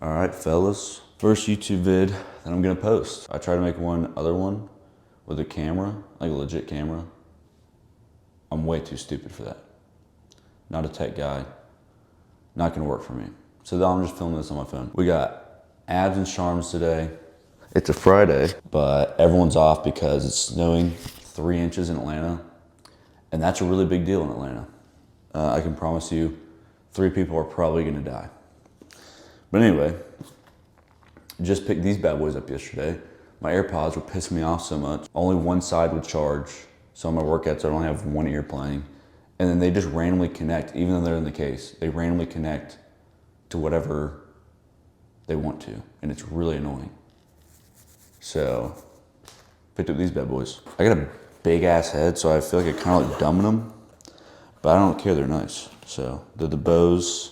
All right, fellas. First YouTube vid that I'm gonna post. I tried to make one with a camera, like a legit camera. I'm way too stupid for that. Not a tech guy. Not gonna work for me. So now I'm just filming this on my phone. We got abs and Sharms today. It's a Friday, but everyone's off because it's snowing 3 inches in Atlanta. And that's a really big deal in Atlanta. I can promise you 3 people are probably gonna die. But anyway, just picked these bad boys up yesterday. My AirPods were pissing me off so much. Only one side would charge. So on my workouts, I only have one ear playing. And then they just randomly connect, even though they're in the case. They randomly connect to whatever they want to. And it's really annoying. So, picked up these bad boys. I got a big ass head, so I feel like I kind of like dumbing them. But I don't care, they're nice. So, they're the Bose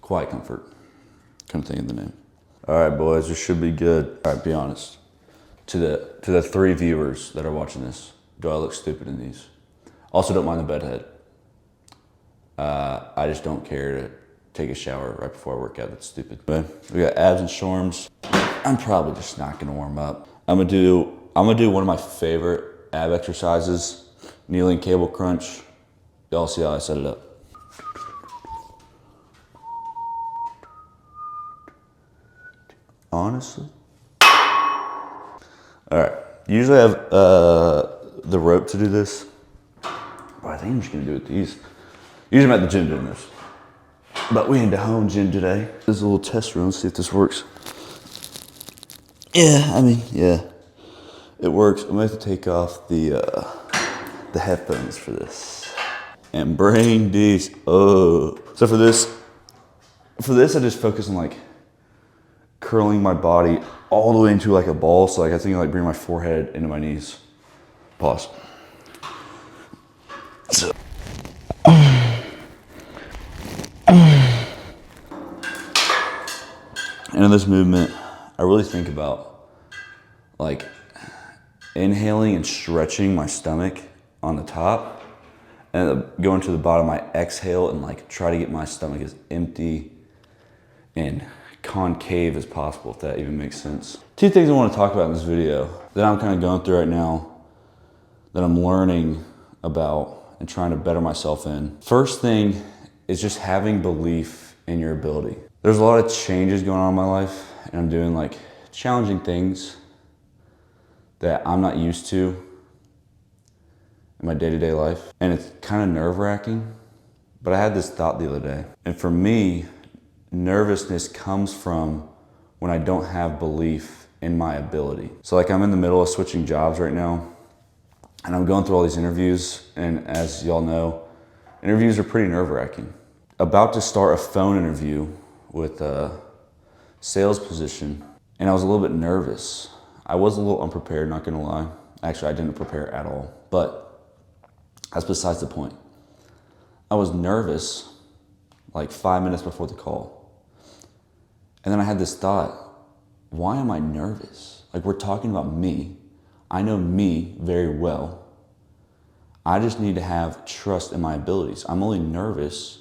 Quiet Comfort. Couldn't think of the name. All right, boys, this should be good. All right, be honest. To the 3 viewers that are watching this, do I look stupid in these? Also, don't mind the bed head. I just don't care to take a shower right before I work out. That's stupid. But we got abs and Sharms. I'm probably just not gonna warm up. I'm gonna do one of my favorite ab exercises, kneeling cable crunch. Y'all see how I set it up. Honestly. All right, usually I have the rope to do this, but I think I'm just gonna do it with these. Usually I'm at the gym doing this, but we need to home gym today. This is a little test run, see if this works. Yeah, it works. I'm gonna have to take off the headphones for this. And brain these, oh. So for this I just focus on like curling my body all the way into like a ball. So like I think I like bring my forehead into my knees. Pause. So. And in this movement, I really think about like inhaling and stretching my stomach on the top and going to the bottom, I exhale and like try to get my stomach as empty and concave as possible, if that even makes sense. 2 things I want to talk about in this video that I'm kind of going through right now that I'm learning about and trying to better myself in. First thing is just having belief in your ability. There's a lot of changes going on in my life and I'm doing like challenging things that I'm not used to in my day-to-day life. And it's kind of nerve-wracking, but I had this thought the other day. And for me, nervousness comes from when I don't have belief in my ability. So like I'm in the middle of switching jobs right now and I'm going through all these interviews, and as y'all know, interviews are pretty nerve-wracking. About to start a phone interview with a sales position and I was a little bit nervous. I was a little unprepared, not gonna lie. Actually, I didn't prepare at all, but that's besides the point. I was nervous like 5 minutes before the call. And then I had this thought, why am I nervous? Like we're talking about me. I know me very well. I just need to have trust in my abilities. I'm only nervous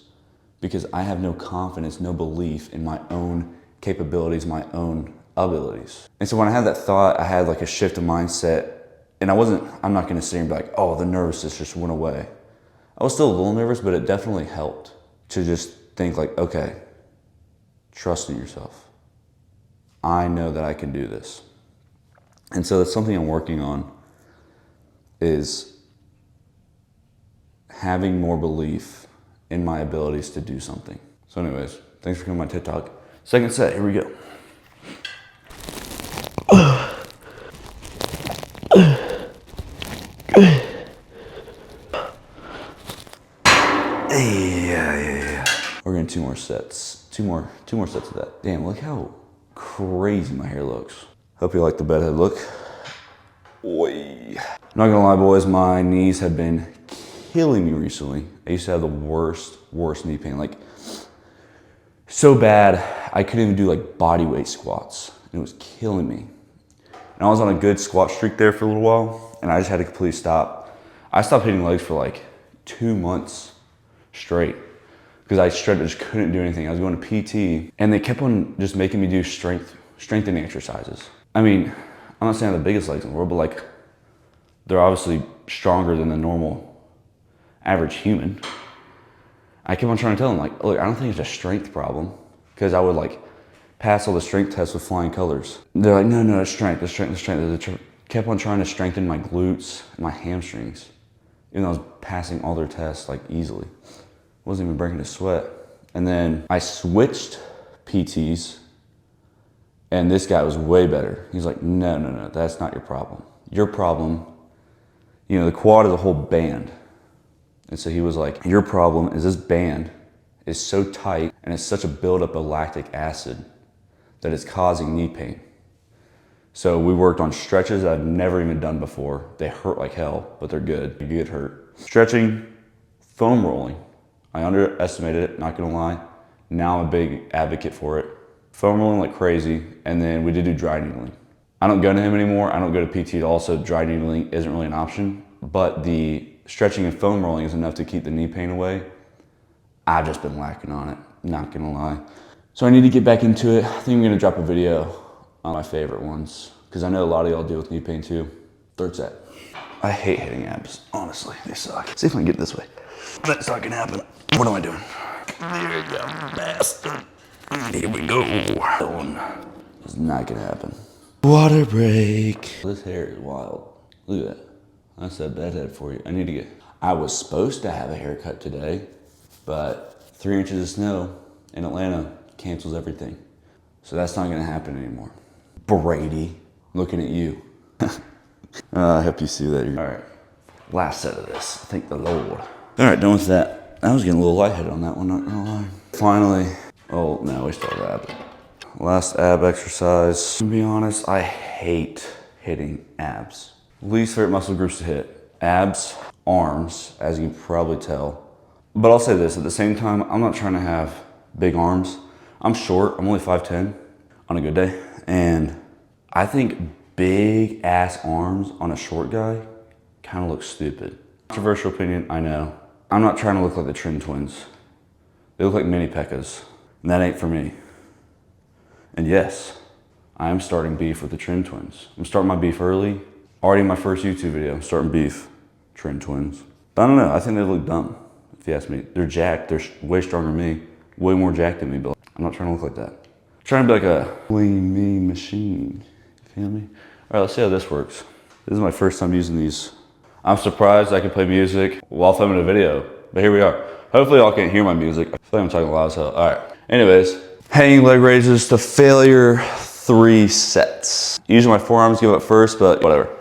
because I have no confidence, no belief in my own capabilities, my own abilities. And so when I had that thought, I had like a shift of mindset, and I'm not gonna sit here and be like, oh, the nervousness just went away. I was still a little nervous, but it definitely helped to just think like, okay, trust in yourself. I know that I can do this. And so that's something I'm working on, is having more belief in my abilities to do something. So anyways, thanks for coming to my TikTok. Second set, here we go. Yeah. We're gonna 2 more sets. Two more sets of that. Damn, look how crazy my hair looks. Hope you like the bedhead look. Oy. Not gonna lie, boys, my knees have been killing me recently. I used to have the worst knee pain. Like, so bad, I couldn't even do like body weight squats. It was killing me. And I was on a good squat streak there for a little while, and I just had to completely stop. I stopped hitting legs for like 2 months straight because I just couldn't do anything. I was going to PT and they kept on just making me do strengthening exercises. I mean, I'm not saying I have the biggest legs in the world, but like they're obviously stronger than the normal average human. I kept on trying to tell them like, look, I don't think it's a strength problem, because I would like pass all the strength tests with flying colors. They're like, no, it's strength, it's strength, it's strength. They kept on trying to strengthen my glutes and my hamstrings, even though I was passing all their tests like easily. Wasn't even breaking a sweat. And then I switched PTs, and this guy was way better. He's like, no, that's not your problem. Your problem, you know, the quad is a whole band. And so he was like, your problem is this band is so tight and it's such a buildup of lactic acid that it's causing knee pain. So we worked on stretches that I've never even done before. They hurt like hell, but they're good. You get hurt. Stretching, foam rolling. I underestimated it, not gonna lie. Now I'm a big advocate for it. Foam rolling like crazy, and then we did do dry needling. I don't go to him anymore. I don't go to PT at all, so dry needling isn't really an option. But the stretching and foam rolling is enough to keep the knee pain away. I've just been lacking on it, not gonna lie. So I need to get back into it. I think I'm gonna drop a video on my favorite ones, because I know a lot of y'all deal with knee pain too. Third set. I hate hitting abs, honestly, they suck. See if I can get it this way. That's not gonna happen. What am I doing? There you go, bastard. Here we go. That one is not gonna happen. Water break. This hair is wild. Look at that. That's that bedhead for you. I was supposed to have a haircut today, but 3 inches of snow in Atlanta cancels everything. So that's not gonna happen anymore. Brady, looking at you. I hope you see that. All right, last set of this, thank the Lord. All right, done with that. I was getting a little lightheaded on that one, not gonna lie. Finally, oh no, we still have ab. Last ab exercise. To be honest, I hate hitting abs. Least favorite muscle groups to hit. Abs, arms, as you can probably tell. But I'll say this, at the same time, I'm not trying to have big arms. I'm short, I'm only 5'10" on a good day. And I think big ass arms on a short guy kind of looks stupid. Controversial opinion, I know. I'm not trying to look like the Trin twins. They look like mini Pekkas, and that ain't for me. And yes, I am starting beef with the Trin twins. I'm starting my beef early. Already in my first YouTube video, I'm starting beef, Trin twins. But I don't know, I think they look dumb, if you ask me. They're jacked, they're way stronger than me, way more jacked than me, but I'm not trying to look like that. I'm trying to be like a lean, mean machine, you feel me? All right, let's see how this works. This is my first time using these. I'm surprised I can play music while filming a video, but here we are. Hopefully y'all can't hear my music. I feel like I'm talking loud as hell. All right, anyways, hanging leg raises to failure, 3 sets. Usually my forearms give up first, but whatever.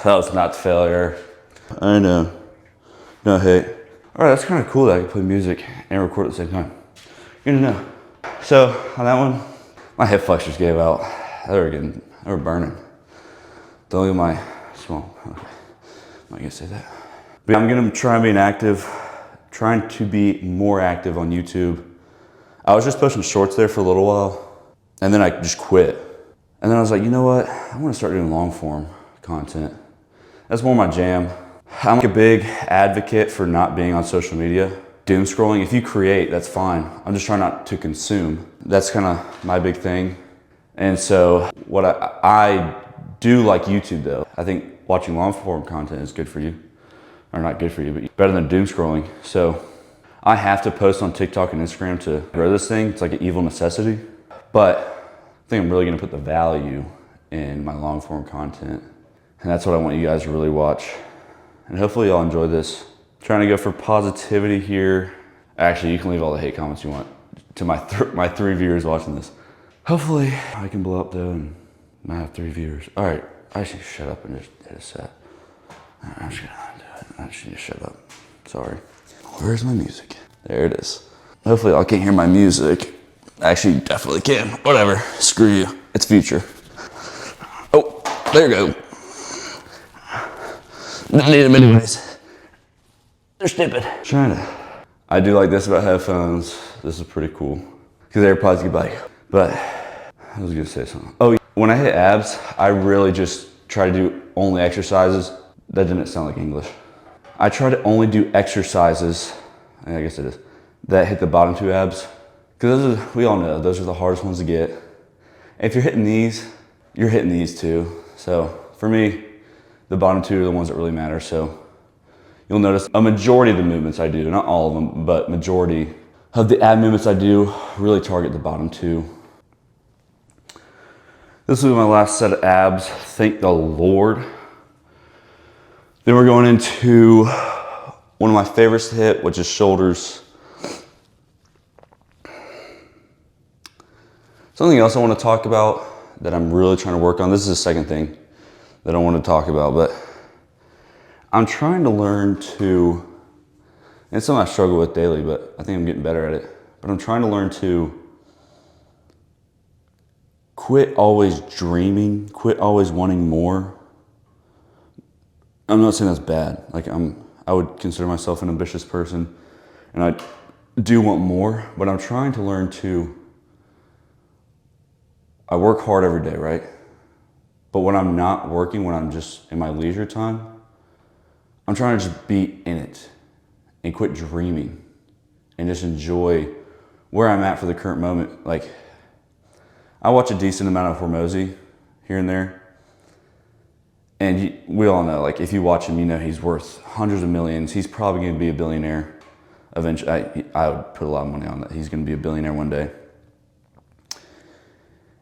That was not failure. I know. No hate. All right, that's kind of cool that I can play music and record at the same time. Good to know. So on that one, my hip flexors gave out. They were burning. Don't look at my small. Okay. I'm not gonna say that. But I'm gonna try and be trying to be more active on YouTube. I was just posting shorts there for a little while, and then I just quit. And then I was like, you know what? I want to start doing long form content. That's more my jam. I'm like a big advocate for not being on social media. Doom scrolling, if you create, that's fine. I'm just trying not to consume. That's kind of my big thing. And so what I do like YouTube though. I think watching long form content is good for you. Or not good for you, but better than doom scrolling. So I have to post on TikTok and Instagram to grow this thing. It's like an evil necessity. But I think I'm really gonna put the value in my long form content. And that's what I want you guys to really watch. And hopefully y'all enjoy this. Trying to go for positivity here. Actually, you can leave all the hate comments you want to my 3 viewers watching this. Hopefully I can blow up though and not have 3 viewers. All right, I should shut up and just hit a set. I'm just gonna do it. I just need to shut up. Sorry. Where's my music? There it is. Hopefully y'all can't hear my music. Actually, you definitely can. Whatever. Screw you. It's future. Oh, there you go. Didn't need them anyways. They're stupid. I I do like this about headphones. This is pretty cool. Because AirPods get by. But I was gonna say something. Oh, when I hit abs, I really just try to do only exercises. That didn't sound like English. I try to only do exercises, I guess it is, that hit the bottom two abs. Because we all know those are the hardest ones to get. If you're hitting these, you're hitting these too. So for me, the bottom two are the ones that really matter. So you'll notice a majority of the movements I do, not all of them, but majority of the ab movements I do really target the bottom two. This will be my last set of abs, thank the Lord. Then we're going into one of my favorites to hit, which is shoulders. Something else I want to talk about that I'm really trying to work on. This is the second thing that I want to talk about, but I'm trying to learn to, and it's something I struggle with daily, but I think I'm getting better at it. But I'm trying to learn to quit always dreaming, quit always wanting more. I'm not saying that's bad. Like I would consider myself an ambitious person and I do want more, but I'm trying to learn to, I work hard every day, right? But when I'm not working, when I'm just in my leisure time, I'm trying to just be in it and quit dreaming and just enjoy where I'm at for the current moment. Like, I watch a decent amount of Hormozy here and there. And we all know, like, if you watch him, you know he's worth hundreds of millions. He's probably going to be a billionaire eventually. I would put a lot of money on that. He's going to be a billionaire one day.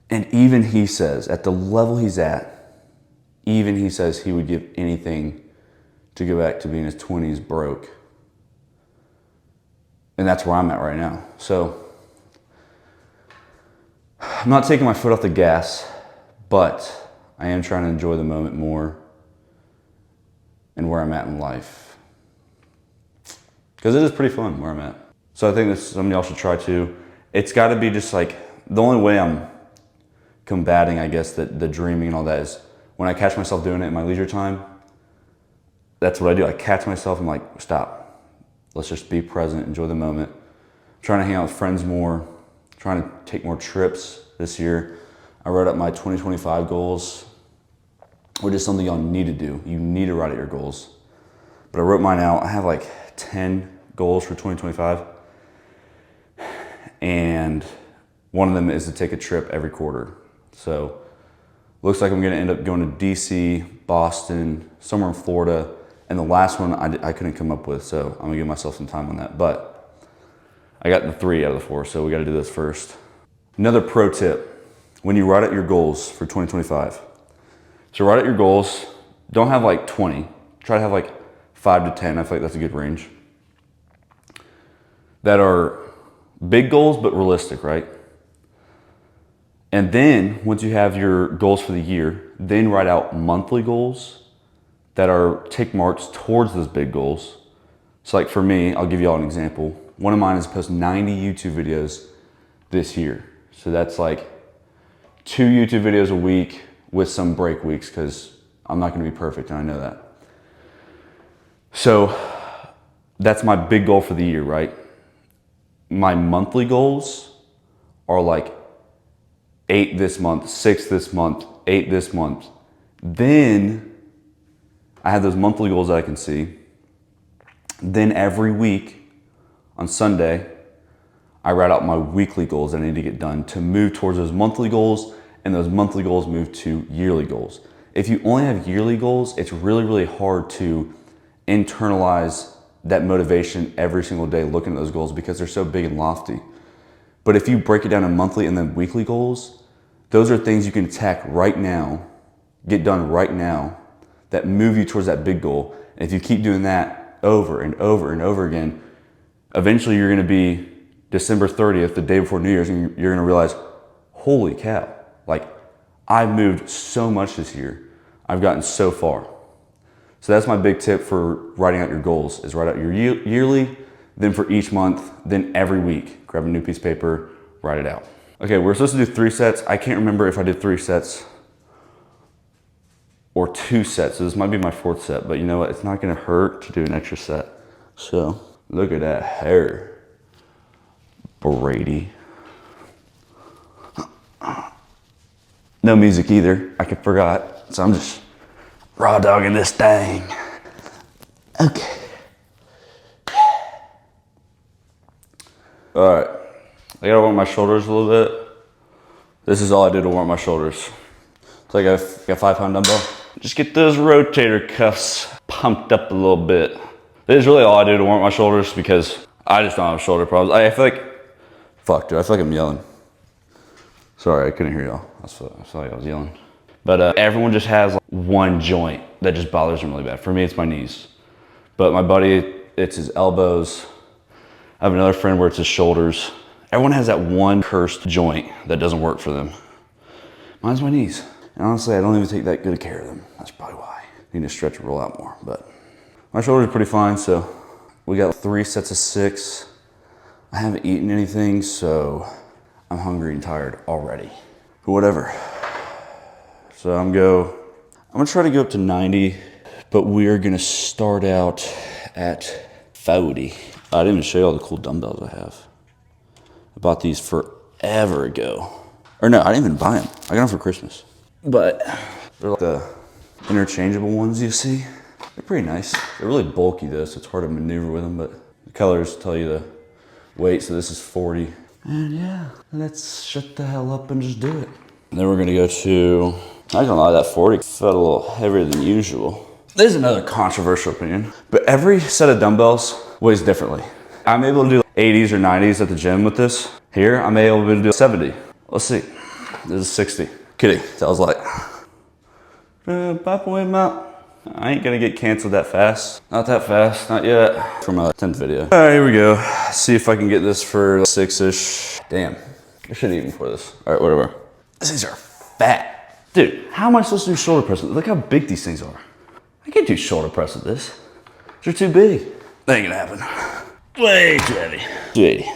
And even he says, at the level he's at, even he says he would give anything to go back to being his 20s broke. And that's where I'm at right now. So I'm not taking my foot off the gas, but I am trying to enjoy the moment more and where I'm at in life. Because it is pretty fun where I'm at. So I think that's something y'all should try too. It's got to be just like, the only way I'm combating, I guess, the dreaming and all that is when I catch myself doing it in my leisure time. That's what I do. I catch myself and I'm like, stop. Let's just be present, enjoy the moment. I'm trying to hang out with friends more, trying to take more trips this year. I wrote up my 2025 goals, which is something y'all need to do. You need to write out your goals. But I wrote mine out. I have like 10 goals for 2025. And one of them is to take a trip every quarter. So looks like I'm gonna end up going to DC, Boston, somewhere in Florida. And the last one I couldn't come up with, so I'm gonna give myself some time on that. But I got the 3 out of the 4, so we gotta do this first. Another pro tip, when you write out your goals for 2025. So write out your goals, don't have like 20, try to have like 5 to 10, I feel like that's a good range. That are big goals, but realistic, right? And then once you have your goals for the year, then write out monthly goals that are tick marks towards those big goals. So like for me, I'll give you all an example. One of mine is to post 90 YouTube videos this year. So that's like 2 YouTube videos a week with some break weeks because I'm not gonna be perfect and I know that. So that's my big goal for the year, right? My monthly goals are like 8 this month, 6 this month, 8 this month. Then I have those monthly goals that I can see. Then every week on Sunday, I write out my weekly goals that I need to get done to move towards those monthly goals, and those monthly goals move to yearly goals. If you only have yearly goals, it's really, really hard to internalize that motivation every single day looking at those goals because they're so big and lofty. But if you break it down in monthly and then weekly goals, those are things you can attack right now, get done right now, that move you towards that big goal. And if you keep doing that over and over and over again, eventually you're gonna be December 30th, the day before New Year's, and you're gonna realize, holy cow, like I've moved so much this year. I've gotten so far. So that's my big tip for writing out your goals, is write out your yearly, then for each month, then every week. Grab a new piece of paper, write it out. Okay, we're supposed to do 3 sets. I can't remember if I did 3 sets or 2 sets. So this might be my 4th set, but you know what? It's not gonna hurt to do an extra set. So Look at that hair, Brady. No music either, I forgot. So I'm just raw dogging this thing. Okay. All right, I gotta warm my shoulders a little bit. This is all I do to warm my shoulders. So I got a 5-pound dumbbell. Just get those rotator cuffs pumped up a little bit. This is really all I do to warm my shoulders because I just don't have shoulder problems. I feel like, fuck dude, I feel like I'm yelling. Sorry, I couldn't hear y'all. I felt like I was yelling. But everyone just has like one joint that just bothers them really bad. For me, it's my knees. But my buddy, it's his elbows. I have another friend where it's his shoulders. Everyone has that one cursed joint that doesn't work for them. Mine's my knees. And honestly, I don't even take that good care of them. That's probably why. I need to stretch and roll out more. But my shoulders are pretty fine, so we got 3 sets of 6. I haven't eaten anything, so I'm hungry and tired already. But whatever. So I'm gonna try to go up to 90, but we're gonna start out at 40. I didn't even show you all the cool dumbbells I have. I bought these forever ago. Or no, I didn't even buy them. I got them for Christmas. But they're like the interchangeable ones you see. They're pretty nice. They're really bulky though, so it's hard to maneuver with them, but the colors tell you the weight, so this is 40. And yeah, let's shut the hell up and just do it. And then we're gonna go to, I ain't gonna lie, that 40 felt a little heavier than usual. There's another controversial opinion, but every set of dumbbells weighs differently. I'm able to do 80s or 90s at the gym with this. Here, I'm able to do 70. Let's see, this is 60. Kidding, that was like, I ain't gonna get canceled that fast. Not that fast, not yet. From a 10th video. All right, here we go. See if I can get this for 6-ish. Damn, I should eat before this. All right, whatever. These are fat. Dude, how am I supposed to do shoulder press? Look how big these things are. I can't do shoulder press with this. They're too big. That ain't gonna happen. Way too heavy. Too heavy.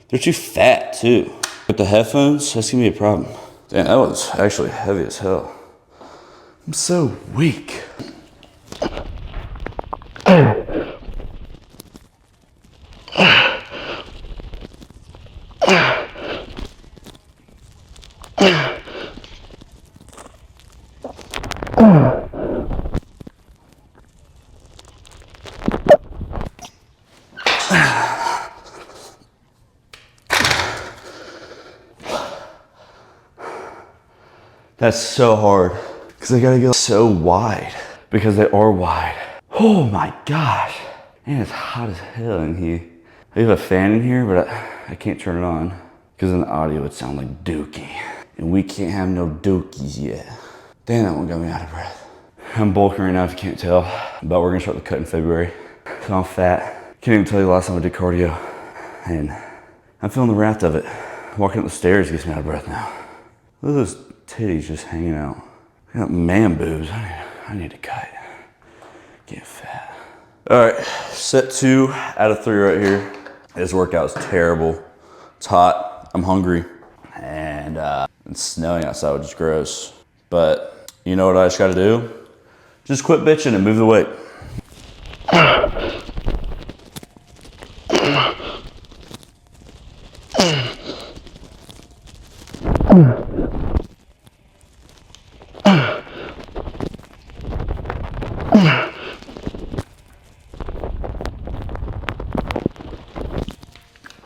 They're too fat too. With the headphones, that's gonna be a problem. Damn, that was actually heavy as hell. I'm so weak. That's so hard because I gotta go so wide because they are wide. Oh my gosh. And it's hot as hell in here. I have a fan in here, but I can't turn it on because in the audio it would sound like dookie. And we can't have no dookies yet. Damn, that one got me out of breath. I'm bulking right now if you can't tell, but we're gonna start the cut in February. So I'm fat. Can't even tell you the last time I did cardio. And I'm feeling the wrath of it. Walking up the stairs gets me out of breath now. Look at those titties just hanging out. I got man boobs. I need to cut. Get fat. All right, set 2 out of 3 right here. This workout is terrible. It's hot, I'm hungry, and it's snowing outside, which is gross. But you know what I just gotta do? Just quit bitching and move the weight.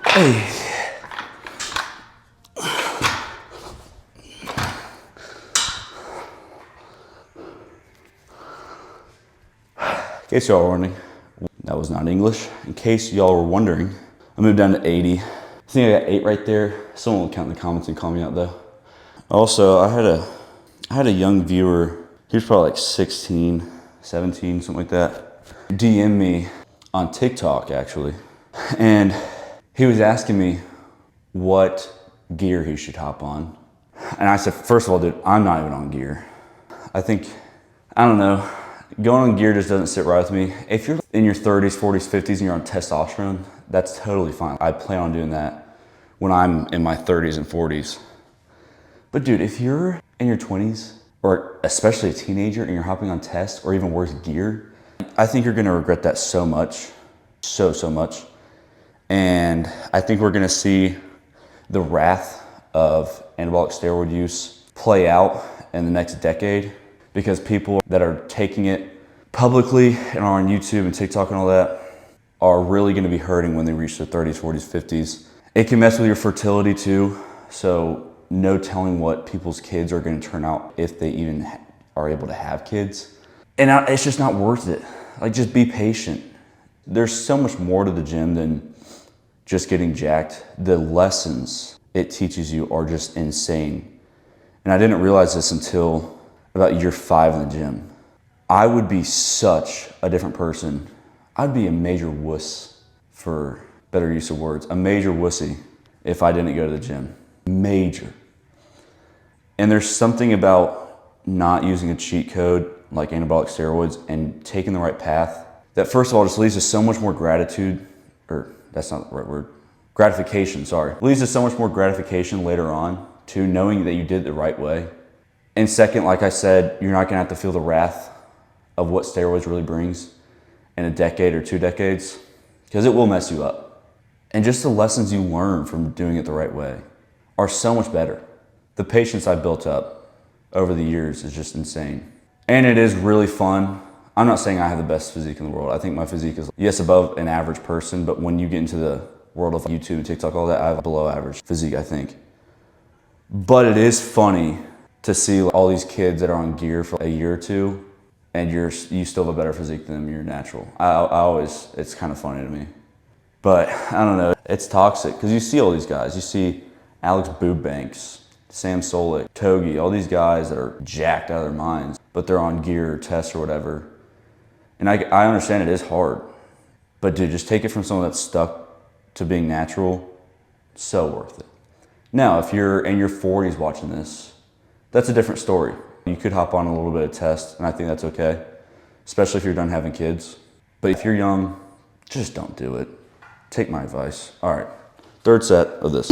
Hey. In case y'all were wondering, that was not English. In case y'all were wondering, I moved down to 80. I think I got 8 right there. Someone will count in the comments and call me out though. Also, I had a young viewer, he was probably like 16, 17, something like that, DM me on TikTok actually. And he was asking me what gear he should hop on. And I said, first of all, dude, I'm not even on gear. I don't know, going on gear just doesn't sit right with me. If you're in your 30s, 40s, 50s, and you're on testosterone, that's totally fine. I plan on doing that when I'm in my 30s and 40s. But dude, if you're in your 20s, or especially a teenager, and you're hopping on test, or even worse, gear, I think you're gonna regret that so much. so much. And I think we're gonna see the wrath of anabolic steroid use play out in the next decade, because people that are taking it publicly and are on YouTube and TikTok and all that are really gonna be hurting when they reach their 30s, 40s, 50s. It can mess with your fertility too, so no telling what people's kids are gonna turn out if they even are able to have kids. And it's just not worth it. Like, just be patient. There's so much more to the gym than just getting jacked. The lessons it teaches you are just insane. And I didn't realize this until about year 5 in the gym. I would be such a different person. I'd be a major wuss, for better use of words, a major wussy if I didn't go to the gym. Major. And there's something about not using a cheat code like anabolic steroids and taking the right path that, first of all, just leads to so much more gratitude, or that's not the right word, gratification, sorry. It leads to so much more gratification later on to knowing that you did it the right way. And second, like I said, you're not gonna have to feel the wrath of what steroids really brings in a decade or 2 decades, because it will mess you up. And just the lessons you learn from doing it the right way are so much better. The patience I've built up over the years is just insane. And it is really fun. I'm not saying I have the best physique in the world. I think my physique is, yes, above an average person, but when you get into the world of YouTube and TikTok, all that, I have a below average physique, I think. But it is funny to see all these kids that are on gear for a year or two, and you still have a better physique than them, you're natural. I always, it's kind of funny to me. But I don't know, it's toxic, because you see all these guys. You see Alex Boobanks, Sam Solik, Togi, all these guys that are jacked out of their minds, but they're on gear or tests or whatever. And I understand it is hard, but dude, just take it from someone that's stuck to being natural, so worth it. Now, if you're in your 40s watching this, that's a different story. You could hop on a little bit of test, and I think that's okay, especially if you're done having kids. But if you're young, just don't do it. Take my advice. All right, 3rd set of this.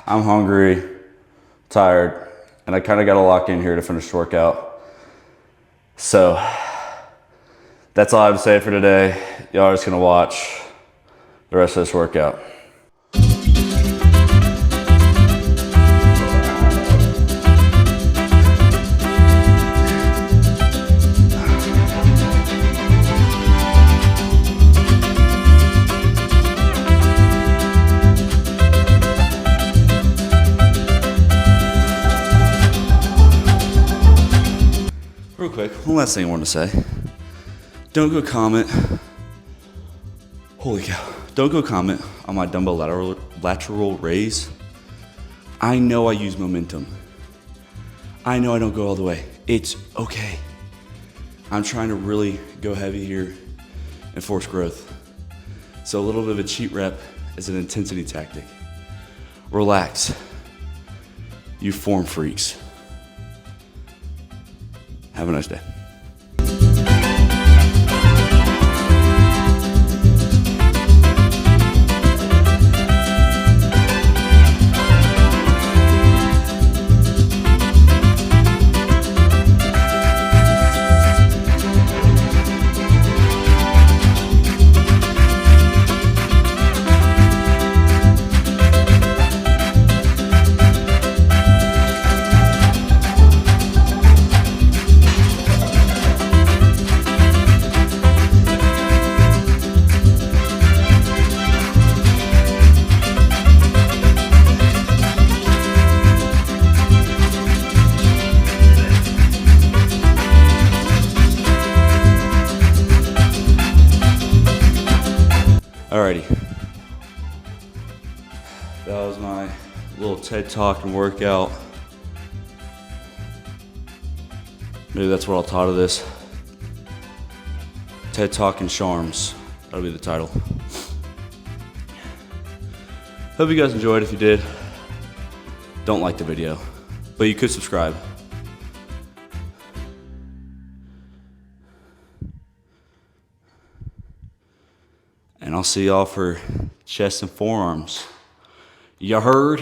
I'm hungry, tired, and I kind of got to lock in here to finish the workout. So that's all I have to say for today. Y'all are just gonna watch the rest of this workout. Real quick, one last thing I wanted to say. Don't go comment. Holy cow. Don't go comment on my dumbbell lateral raise. I know I use momentum. I know I don't go all the way. It's okay. I'm trying to really go heavy here and force growth. So a little bit of a cheat rep is an intensity tactic. Relax. You form freaks. Have a nice day. Alrighty, that was my little TED Talk and workout. Maybe that's what I'll title this. TED Talk and Sharms. That'll be the title. Hope you guys enjoyed. If you did, don't like the video, but you could subscribe. And I'll see y'all for chest and forearms. You heard?